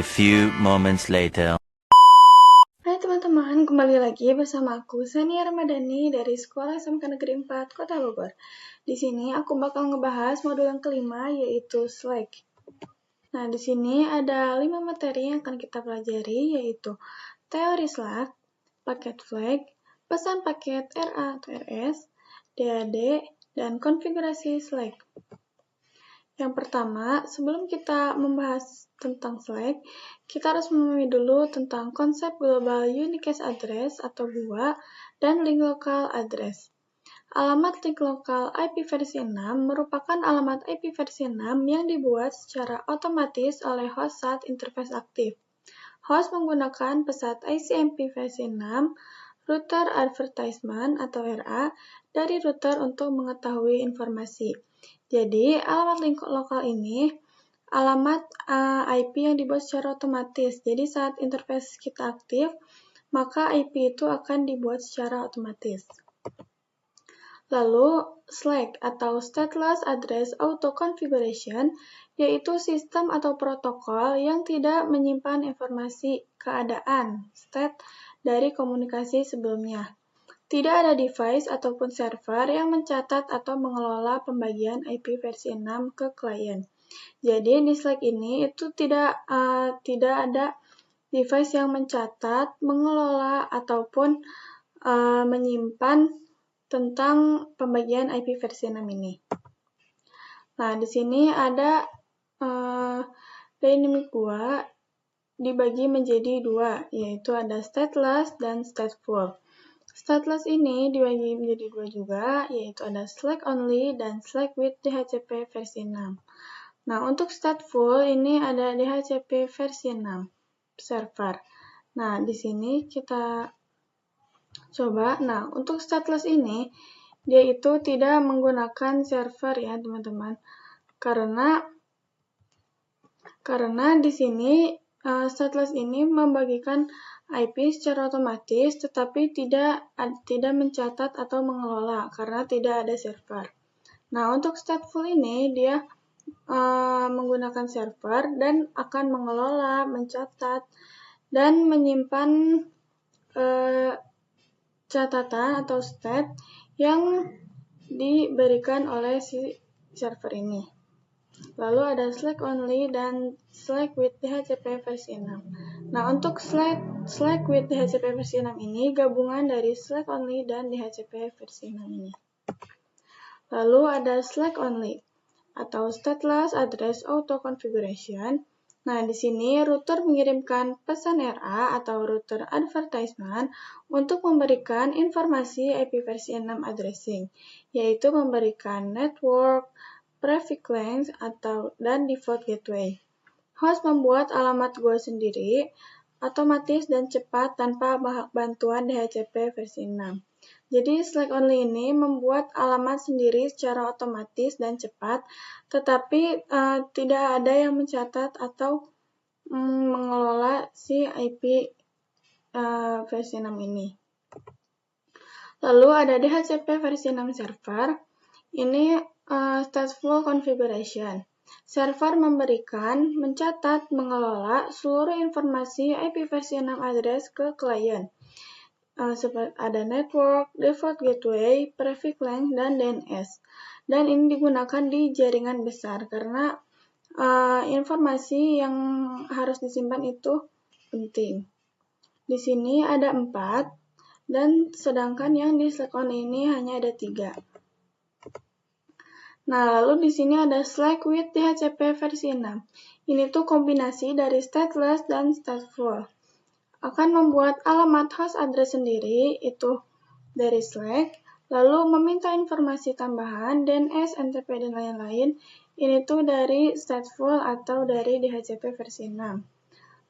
few moments later. Hai teman-teman, kembali lagi bersama aku Sania Ramadhani dari Sekolah SMK Negeri 4 Kota Bogor. Di sini aku bakal ngebahas modul yang kelima, yaitu Slack. Nah, di sini ada 5 materi yang akan kita pelajari, yaitu teori Slack, paket flag, pesan paket RA atau RS, DAD, dan konfigurasi Slack. Yang pertama, sebelum kita membahas tentang Slack, kita harus memahami dulu tentang konsep Global Unicast Address atau GUA dan Link Local Address. Alamat link lokal IP versi 6 merupakan alamat IP versi 6 yang dibuat secara otomatis oleh host saat interface aktif. Host menggunakan pesat ICMP versi 6, router advertisement atau RA, dari router untuk mengetahui informasi. Jadi, alamat link lokal ini alamat IP yang dibuat secara otomatis. Jadi, saat interface kita aktif, maka IP itu akan dibuat secara otomatis. Lalu, Slack atau Stateless Address Auto Configuration, yaitu sistem atau protokol yang tidak menyimpan informasi keadaan state dari komunikasi sebelumnya. Tidak ada device ataupun server yang mencatat atau mengelola pembagian IP versi 6 ke klien. Jadi di Slack ini itu tidak ada device yang mencatat, mengelola ataupun menyimpan tentang pembagian IP versi 6 ini. Nah, di sini ada dynamic GUA dibagi menjadi dua, yaitu ada stateless dan stateful. Stateless ini dibagi menjadi dua juga, yaitu ada Slack only dan Slack with DHCP versi 6. Nah, untuk stateful ini ada DHCP versi 6 server. Nah, di sini kita coba. Nah, untuk stateless ini, dia itu tidak menggunakan server ya, teman-teman. Karena di sini stateless ini membagikan IP secara otomatis, tetapi tidak mencatat atau mengelola karena tidak ada server. Nah, untuk stateful ini dia menggunakan server dan akan mengelola, mencatat, dan menyimpan catatan atau state yang diberikan oleh si server ini. Lalu ada Slack only dan Slack with DHCP versi 6. Nah, untuk Slack with DHCP versi 6 ini gabungan dari Slack only dan DHCP versi 6 ini. Lalu ada Slack only atau Stateless Address Auto Configuration. Nah, di sini router mengirimkan pesan RA atau router advertisement untuk memberikan informasi IP versi 6 addressing, yaitu memberikan network, prefix length, dan default gateway. Host membuat alamat GUA sendiri, otomatis dan cepat tanpa bantuan DHCP versi 6. Jadi, Slack only ini membuat alamat sendiri secara otomatis dan cepat, tetapi tidak ada yang mencatat atau mengelola si IP versi 6 ini. Lalu ada DHCP versi 6 server. Ini stateful configuration. Server mencatat, mengelola seluruh informasi IP versi 6 address ke klien. Seperti ada network, default gateway, prefix length, dan DNS. Dan ini digunakan di jaringan besar karena informasi yang harus disimpan itu penting. Di sini ada 4, dan sedangkan yang di Slack only ini hanya ada 3. Nah, lalu di sini ada Slack with DHCP versi 6. Ini tuh kombinasi dari stateless dan stateful. Akan membuat alamat host address sendiri, itu dari Slack, lalu meminta informasi tambahan, DNS, NTP, dan lain-lain, ini tuh dari stateful atau dari DHCP versi 6.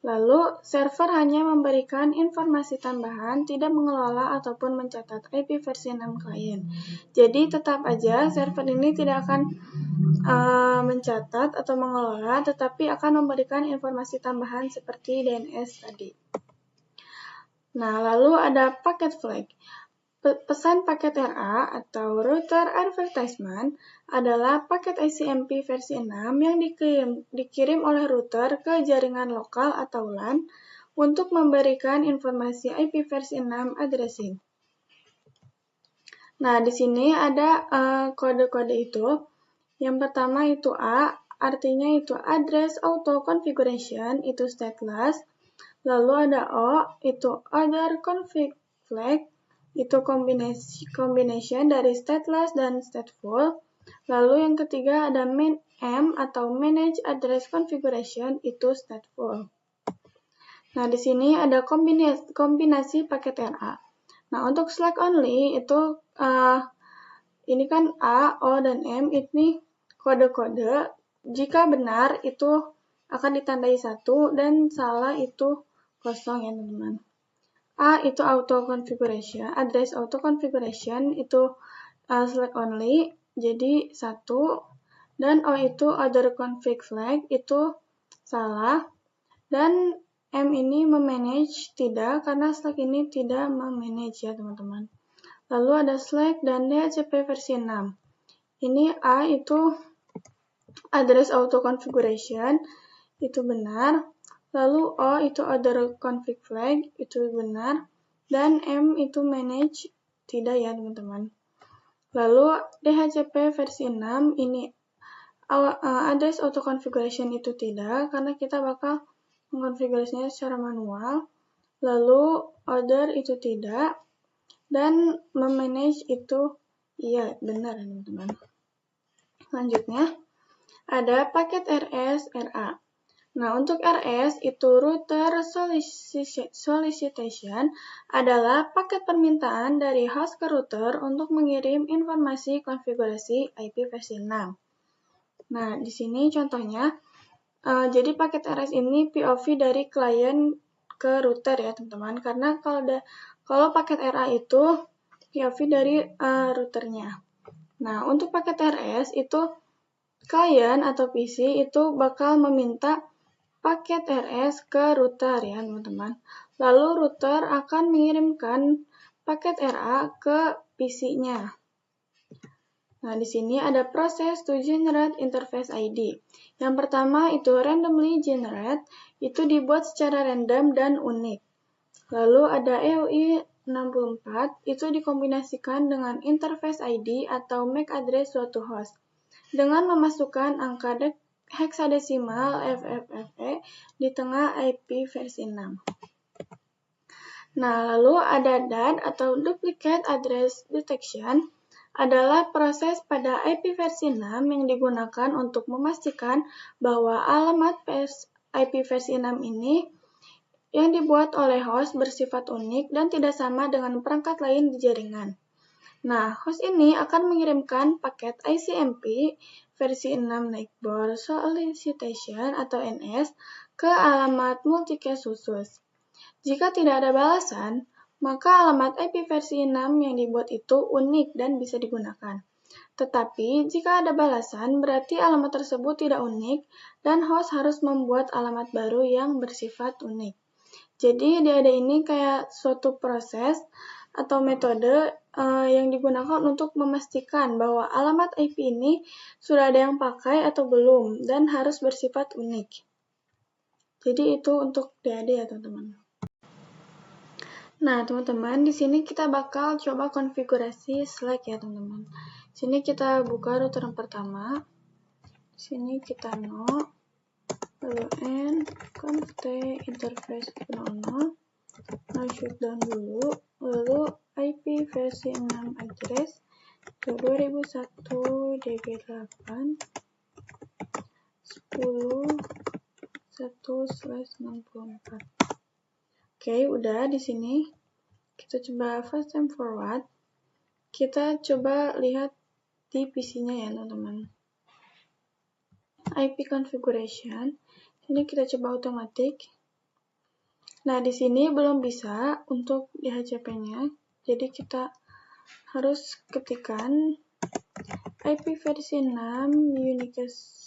Lalu, server hanya memberikan informasi tambahan, tidak mengelola ataupun mencatat IP versi 6 klien. Jadi, tetap aja server ini tidak akan mencatat atau mengelola, tetapi akan memberikan informasi tambahan seperti DNS tadi. Nah, lalu ada paket flag. Pesan paket RA atau Router Advertisement adalah paket ICMP versi 6 yang dikirim oleh router ke jaringan lokal atau LAN untuk memberikan informasi IP versi 6 addressing. Nah, di sini ada kode-kode itu. Yang pertama itu A, artinya itu Address Auto Configuration, itu stateless. Lalu ada O, itu Other Config Flag, itu combination dari stateless dan stateful. Lalu yang ketiga ada M atau Manage Address Configuration, itu stateful. Nah, di sini ada kombinasi paket RA. Nah, untuk select only itu ini kan A, O, dan M ini kode-kode. Jika benar itu akan ditandai 1 dan salah itu kosong ya teman-teman. A itu auto configuration, address auto configuration itu select only, jadi 1. Dan O itu other config flag itu salah. Dan M ini memanage tidak, karena select ini tidak memanage ya teman-teman. Lalu ada select dan DHCP versi 6. Ini A itu address auto configuration, itu benar. Lalu O itu other config flag, itu benar. Dan M itu manage, tidak ya teman-teman. Lalu DHCP versi 6, ini address auto configuration itu tidak, karena kita bakal mengkonfigurasinya secara manual. Lalu other itu tidak. Dan memanage itu iya, benar teman-teman. Selanjutnya, ada paket RS, RA. Nah, untuk RS itu Router Solicitation adalah paket permintaan dari host ke router untuk mengirim informasi konfigurasi IP versi 6. Nah, di sini contohnya, jadi paket RS ini POV dari klien ke router ya teman-teman, karena kalau paket RA itu POV dari routernya. Nah, untuk paket RS itu klien atau PC itu bakal meminta paket RS ke router ya teman-teman. Lalu router akan mengirimkan paket RA ke PC-nya. Nah, di sini ada proses to generate interface ID. Yang pertama itu randomly generate, itu dibuat secara random dan unik. Lalu ada EUI 64, itu dikombinasikan dengan interface ID atau MAC address suatu host dengan memasukkan angka heksadesimal FFFE di tengah IP versi 6. Nah, lalu ada DAD atau Duplicate Address Detection, adalah proses pada IP versi 6 yang digunakan untuk memastikan bahwa alamat IP versi 6 ini yang dibuat oleh host bersifat unik dan tidak sama dengan perangkat lain di jaringan. Nah, host ini akan mengirimkan paket ICMP versi 6 Neighbor Solicitation atau NS ke alamat multicast khusus. Jika tidak ada balasan, maka alamat IP versi 6 yang dibuat itu unik dan bisa digunakan. Tetapi, jika ada balasan, berarti alamat tersebut tidak unik dan host harus membuat alamat baru yang bersifat unik. Jadi, DAD ini kayak suatu proses atau metode yang digunakan untuk memastikan bahwa alamat IP ini sudah ada yang pakai atau belum dan harus bersifat unik. Jadi, itu untuk DAD ya, teman-teman. Nah, teman-teman, di sini kita bakal coba konfigurasi Slack ya, teman-teman. Sini kita buka router yang pertama. Sini kita no, lalu n, conft interface 00. Nah, shutdown dulu, lalu IP versi 6 address 2001 db8 10.1/64. Oke, udah di sini. Kita coba fast time forward. Kita coba lihat di PC-nya ya, teman-teman. IP configuration. Ini kita coba automatic. Nah, di sini belum bisa untuk DHCP-nya. Jadi kita harus ketikkan IP versi 6 unicast.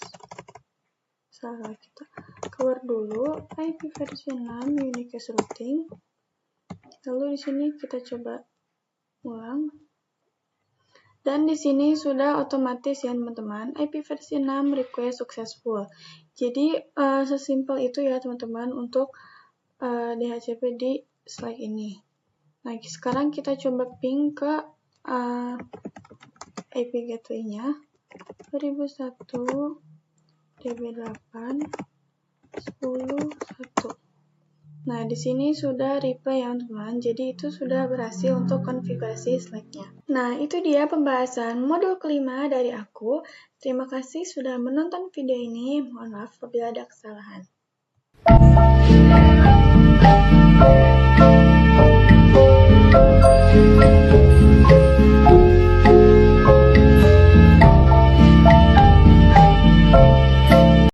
Salah, kita keluar dulu IP versi 6 unicast routing. Lalu di sini kita coba Ulang. Dan di sini sudah otomatis ya teman-teman, IP versi 6 request successful. Jadi sesimpel itu ya teman-teman untuk DHCP di Slack ini. Nah, sekarang kita coba ping ke IP gateway-nya 2001 DB8 10.1. Nah, di sini sudah reply ya teman-teman, jadi itu sudah berhasil untuk konfigurasi Slack-nya. Nah, itu dia pembahasan modul kelima dari aku. Terima kasih sudah menonton video ini. Mohon maaf apabila ada kesalahan.